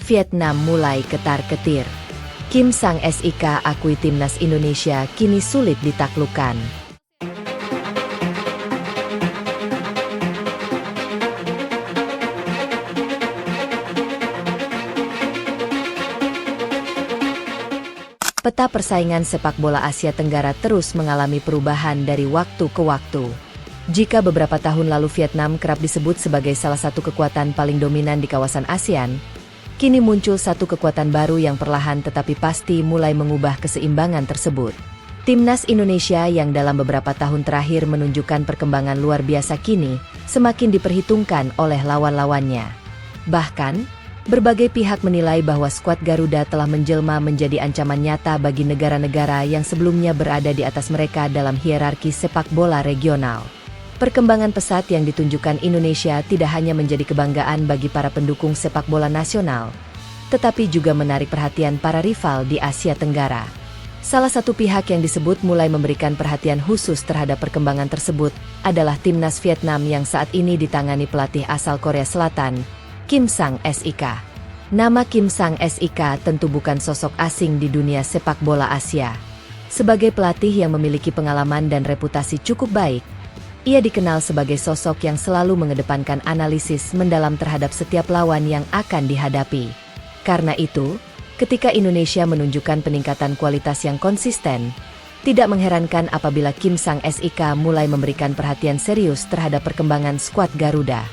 Vietnam mulai ketar-ketir. Kim Sang Sik akui timnas Indonesia kini sulit ditaklukkan. Peta persaingan sepak bola Asia Tenggara terus mengalami perubahan dari waktu ke waktu. Jika beberapa tahun lalu Vietnam kerap disebut sebagai salah satu kekuatan paling dominan di kawasan ASEAN, kini muncul satu kekuatan baru yang perlahan tetapi pasti mulai mengubah keseimbangan tersebut. Timnas Indonesia yang dalam beberapa tahun terakhir menunjukkan perkembangan luar biasa kini semakin diperhitungkan oleh lawan-lawannya. Bahkan, berbagai pihak menilai bahwa skuad Garuda telah menjelma menjadi ancaman nyata bagi negara-negara yang sebelumnya berada di atas mereka dalam hierarki sepak bola regional. Perkembangan pesat yang ditunjukkan Indonesia tidak hanya menjadi kebanggaan bagi para pendukung sepak bola nasional, tetapi juga menarik perhatian para rival di Asia Tenggara. Salah satu pihak yang disebut mulai memberikan perhatian khusus terhadap perkembangan tersebut adalah timnas Vietnam yang saat ini ditangani pelatih asal Korea Selatan, Kim Sang Sik. Nama Kim Sang Sik tentu bukan sosok asing di dunia sepak bola Asia. Sebagai pelatih yang memiliki pengalaman dan reputasi cukup baik, ia dikenal sebagai sosok yang selalu mengedepankan analisis mendalam terhadap setiap lawan yang akan dihadapi. Karena itu, ketika Indonesia menunjukkan peningkatan kualitas yang konsisten, tidak mengherankan apabila Kim Sang Sik mulai memberikan perhatian serius terhadap perkembangan skuad Garuda.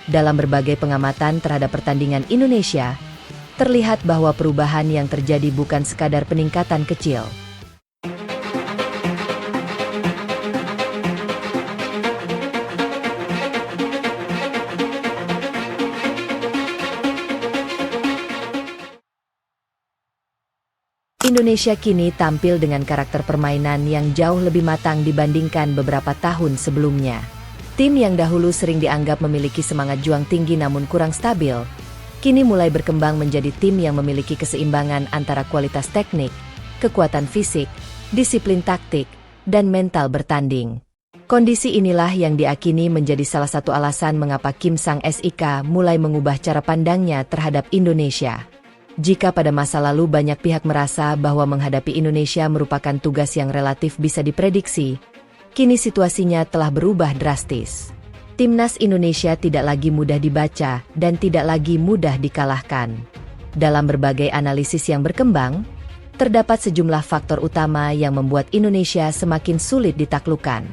Dalam berbagai pengamatan terhadap pertandingan Indonesia, terlihat bahwa perubahan yang terjadi bukan sekadar peningkatan kecil. Indonesia kini tampil dengan karakter permainan yang jauh lebih matang dibandingkan beberapa tahun sebelumnya. Tim yang dahulu sering dianggap memiliki semangat juang tinggi namun kurang stabil, kini mulai berkembang menjadi tim yang memiliki keseimbangan antara kualitas teknik, kekuatan fisik, disiplin taktik, dan mental bertanding. Kondisi inilah yang diakini menjadi salah satu alasan mengapa Kim Sang Sik mulai mengubah cara pandangnya terhadap Indonesia. Jika pada masa lalu banyak pihak merasa bahwa menghadapi Indonesia merupakan tugas yang relatif bisa diprediksi, kini situasinya telah berubah drastis. Timnas Indonesia tidak lagi mudah dibaca dan tidak lagi mudah dikalahkan. Dalam berbagai analisis yang berkembang, terdapat sejumlah faktor utama yang membuat Indonesia semakin sulit ditaklukkan.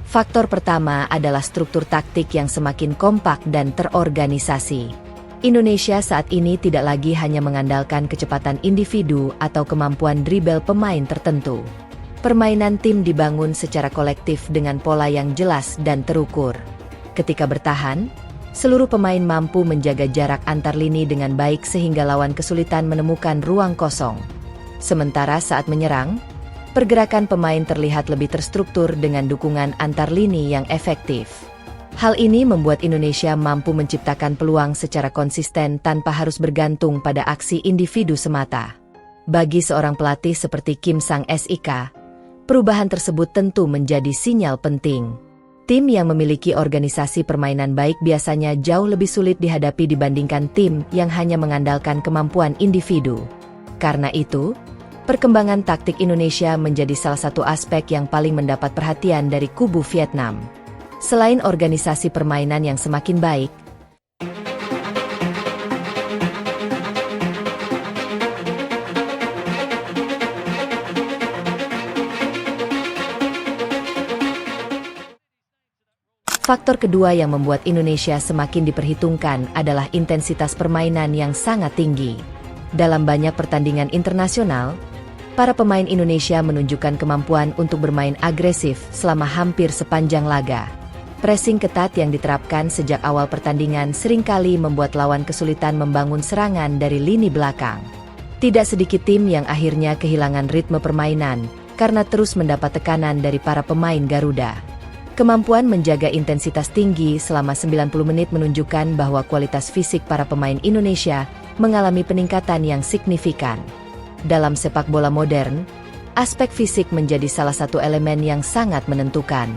Faktor pertama adalah struktur taktik yang semakin kompak dan terorganisasi. Indonesia saat ini tidak lagi hanya mengandalkan kecepatan individu atau kemampuan dribble pemain tertentu. Permainan tim dibangun secara kolektif dengan pola yang jelas dan terukur. Ketika bertahan, seluruh pemain mampu menjaga jarak antar lini dengan baik sehingga lawan kesulitan menemukan ruang kosong. Sementara saat menyerang, pergerakan pemain terlihat lebih terstruktur dengan dukungan antar lini yang efektif. Hal ini membuat Indonesia mampu menciptakan peluang secara konsisten tanpa harus bergantung pada aksi individu semata. Bagi seorang pelatih seperti Kim Sang Sik, perubahan tersebut tentu menjadi sinyal penting. Tim yang memiliki organisasi permainan baik biasanya jauh lebih sulit dihadapi dibandingkan tim yang hanya mengandalkan kemampuan individu. Karena itu, perkembangan taktik Indonesia menjadi salah satu aspek yang paling mendapat perhatian dari kubu Vietnam. Selain organisasi permainan yang semakin baik, faktor kedua yang membuat Indonesia semakin diperhitungkan adalah intensitas permainan yang sangat tinggi. Dalam banyak pertandingan internasional, para pemain Indonesia menunjukkan kemampuan untuk bermain agresif selama hampir sepanjang laga. Pressing ketat yang diterapkan sejak awal pertandingan seringkali membuat lawan kesulitan membangun serangan dari lini belakang. Tidak sedikit tim yang akhirnya kehilangan ritme permainan karena terus mendapat tekanan dari para pemain Garuda. Kemampuan menjaga intensitas tinggi selama 90 menit menunjukkan bahwa kualitas fisik para pemain Indonesia mengalami peningkatan yang signifikan. Dalam sepak bola modern, aspek fisik menjadi salah satu elemen yang sangat menentukan.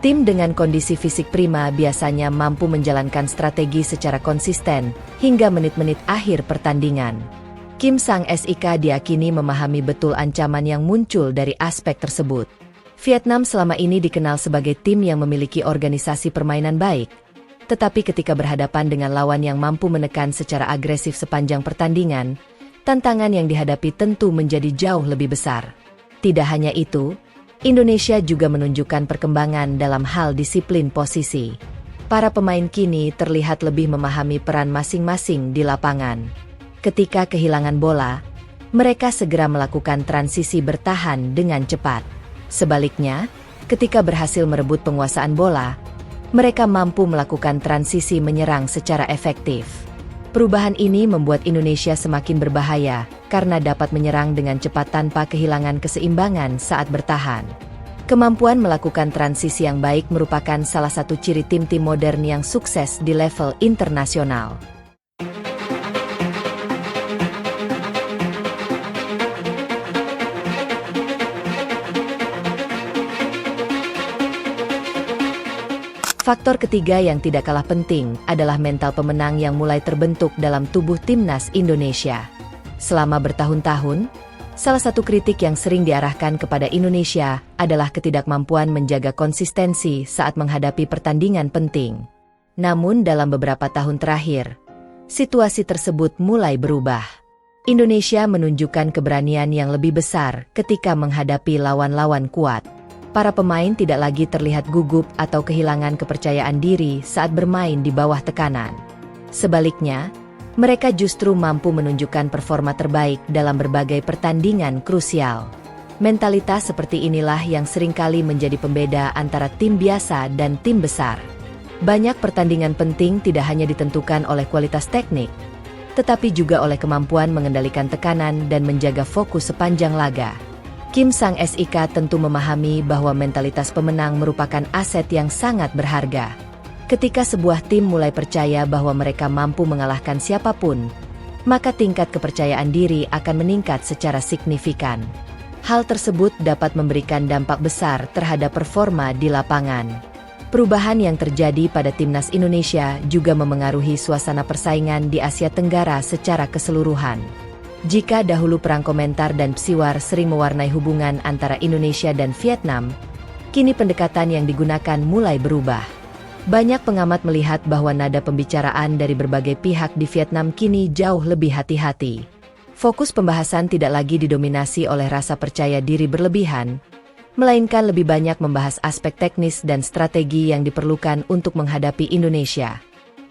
Tim dengan kondisi fisik prima biasanya mampu menjalankan strategi secara konsisten hingga menit-menit akhir pertandingan. Kim Sang-sik diyakini memahami betul ancaman yang muncul dari aspek tersebut. Vietnam selama ini dikenal sebagai tim yang memiliki organisasi permainan baik, tetapi ketika berhadapan dengan lawan yang mampu menekan secara agresif sepanjang pertandingan, tantangan yang dihadapi tentu menjadi jauh lebih besar. Tidak hanya itu, Indonesia juga menunjukkan perkembangan dalam hal disiplin posisi. Para pemain kini terlihat lebih memahami peran masing-masing di lapangan. Ketika kehilangan bola, mereka segera melakukan transisi bertahan dengan cepat. Sebaliknya, ketika berhasil merebut penguasaan bola, mereka mampu melakukan transisi menyerang secara efektif. Perubahan ini membuat Indonesia semakin berbahaya karena dapat menyerang dengan cepat tanpa kehilangan keseimbangan saat bertahan. Kemampuan melakukan transisi yang baik merupakan salah satu ciri tim-tim modern yang sukses di level internasional. Faktor ketiga yang tidak kalah penting adalah mental pemenang yang mulai terbentuk dalam tubuh timnas Indonesia. Selama bertahun-tahun, salah satu kritik yang sering diarahkan kepada Indonesia adalah ketidakmampuan menjaga konsistensi saat menghadapi pertandingan penting. Namun dalam beberapa tahun terakhir, situasi tersebut mulai berubah. Indonesia menunjukkan keberanian yang lebih besar ketika menghadapi lawan-lawan kuat. Para pemain tidak lagi terlihat gugup atau kehilangan kepercayaan diri saat bermain di bawah tekanan. Sebaliknya, mereka justru mampu menunjukkan performa terbaik dalam berbagai pertandingan krusial. Mentalitas seperti inilah yang seringkali menjadi pembeda antara tim biasa dan tim besar. Banyak pertandingan penting tidak hanya ditentukan oleh kualitas teknik, tetapi juga oleh kemampuan mengendalikan tekanan dan menjaga fokus sepanjang laga. Kim Sang-sik tentu memahami bahwa mentalitas pemenang merupakan aset yang sangat berharga. Ketika sebuah tim mulai percaya bahwa mereka mampu mengalahkan siapapun, maka tingkat kepercayaan diri akan meningkat secara signifikan. Hal tersebut dapat memberikan dampak besar terhadap performa di lapangan. Perubahan yang terjadi pada timnas Indonesia juga memengaruhi suasana persaingan di Asia Tenggara secara keseluruhan. Jika dahulu perang komentar dan psiwar sering mewarnai hubungan antara Indonesia dan Vietnam, kini pendekatan yang digunakan mulai berubah. Banyak pengamat melihat bahwa nada pembicaraan dari berbagai pihak di Vietnam kini jauh lebih hati-hati. Fokus pembahasan tidak lagi didominasi oleh rasa percaya diri berlebihan, melainkan lebih banyak membahas aspek teknis dan strategi yang diperlukan untuk menghadapi Indonesia.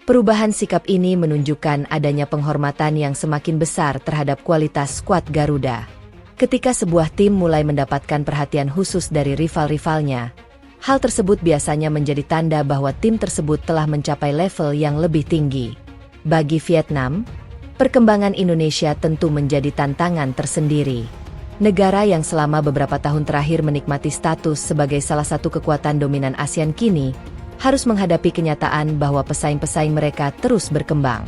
Perubahan sikap ini menunjukkan adanya penghormatan yang semakin besar terhadap kualitas skuad Garuda. Ketika sebuah tim mulai mendapatkan perhatian khusus dari rival-rivalnya, hal tersebut biasanya menjadi tanda bahwa tim tersebut telah mencapai level yang lebih tinggi. Bagi Vietnam, perkembangan Indonesia tentu menjadi tantangan tersendiri. Negara yang selama beberapa tahun terakhir menikmati status sebagai salah satu kekuatan dominan ASEAN kini harus menghadapi kenyataan bahwa pesaing-pesaing mereka terus berkembang.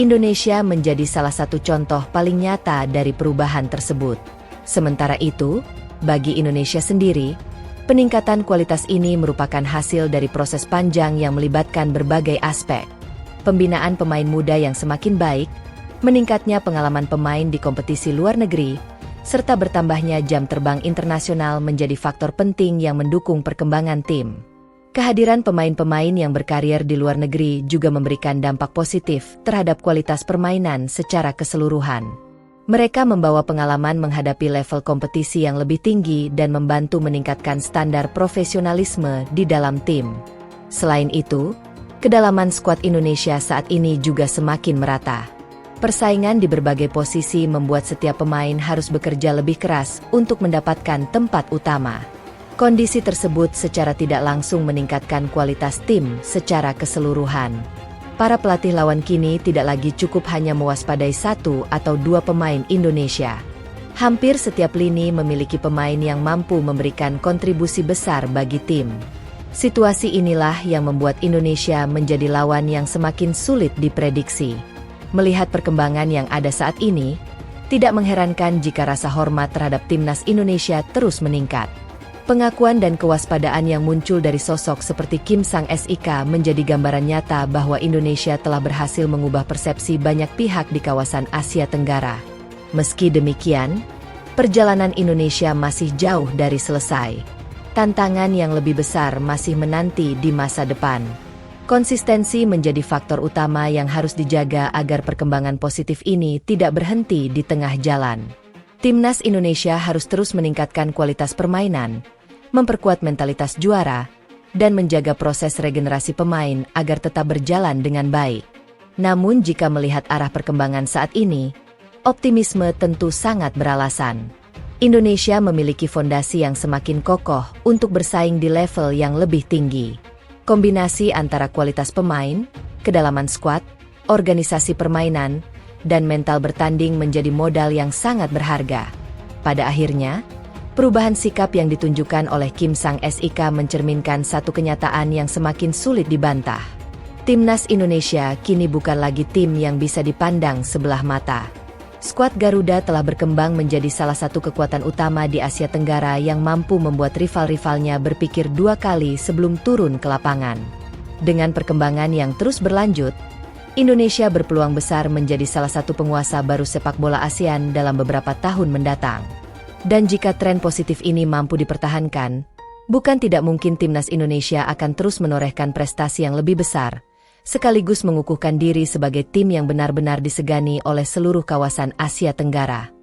Indonesia menjadi salah satu contoh paling nyata dari perubahan tersebut. Sementara itu, bagi Indonesia sendiri, peningkatan kualitas ini merupakan hasil dari proses panjang yang melibatkan berbagai aspek. Pembinaan pemain muda yang semakin baik, meningkatnya pengalaman pemain di kompetisi luar negeri, serta bertambahnya jam terbang internasional menjadi faktor penting yang mendukung perkembangan tim. Kehadiran pemain-pemain yang berkarir di luar negeri juga memberikan dampak positif terhadap kualitas permainan secara keseluruhan. Mereka membawa pengalaman menghadapi level kompetisi yang lebih tinggi dan membantu meningkatkan standar profesionalisme di dalam tim. Selain itu, kedalaman skuad Indonesia saat ini juga semakin merata. Persaingan di berbagai posisi membuat setiap pemain harus bekerja lebih keras untuk mendapatkan tempat utama. Kondisi tersebut secara tidak langsung meningkatkan kualitas tim secara keseluruhan. Para pelatih lawan kini tidak lagi cukup hanya mewaspadai satu atau dua pemain Indonesia. Hampir setiap lini memiliki pemain yang mampu memberikan kontribusi besar bagi tim. Situasi inilah yang membuat Indonesia menjadi lawan yang semakin sulit diprediksi. Melihat perkembangan yang ada saat ini, tidak mengherankan jika rasa hormat terhadap timnas Indonesia terus meningkat. Pengakuan dan kewaspadaan yang muncul dari sosok seperti Kim Sang SIK menjadi gambaran nyata bahwa Indonesia telah berhasil mengubah persepsi banyak pihak di kawasan Asia Tenggara. Meski demikian, perjalanan Indonesia masih jauh dari selesai. Tantangan yang lebih besar masih menanti di masa depan. Konsistensi menjadi faktor utama yang harus dijaga agar perkembangan positif ini tidak berhenti di tengah jalan. Timnas Indonesia harus terus meningkatkan kualitas permainan, memperkuat mentalitas juara, dan menjaga proses regenerasi pemain agar tetap berjalan dengan baik. Namun jika melihat arah perkembangan saat ini, optimisme tentu sangat beralasan. Indonesia memiliki fondasi yang semakin kokoh untuk bersaing di level yang lebih tinggi. Kombinasi antara kualitas pemain, kedalaman skuad, organisasi permainan, dan mental bertanding menjadi modal yang sangat berharga. Pada akhirnya, perubahan sikap yang ditunjukkan oleh Kim Sang SIK mencerminkan satu kenyataan yang semakin sulit dibantah. Timnas Indonesia kini bukan lagi tim yang bisa dipandang sebelah mata. Skuad Garuda telah berkembang menjadi salah satu kekuatan utama di Asia Tenggara yang mampu membuat rival-rivalnya berpikir dua kali sebelum turun ke lapangan. Dengan perkembangan yang terus berlanjut, Indonesia berpeluang besar menjadi salah satu penguasa baru sepak bola ASEAN dalam beberapa tahun mendatang. Dan jika tren positif ini mampu dipertahankan, bukan tidak mungkin timnas Indonesia akan terus menorehkan prestasi yang lebih besar, sekaligus mengukuhkan diri sebagai tim yang benar-benar disegani oleh seluruh kawasan Asia Tenggara.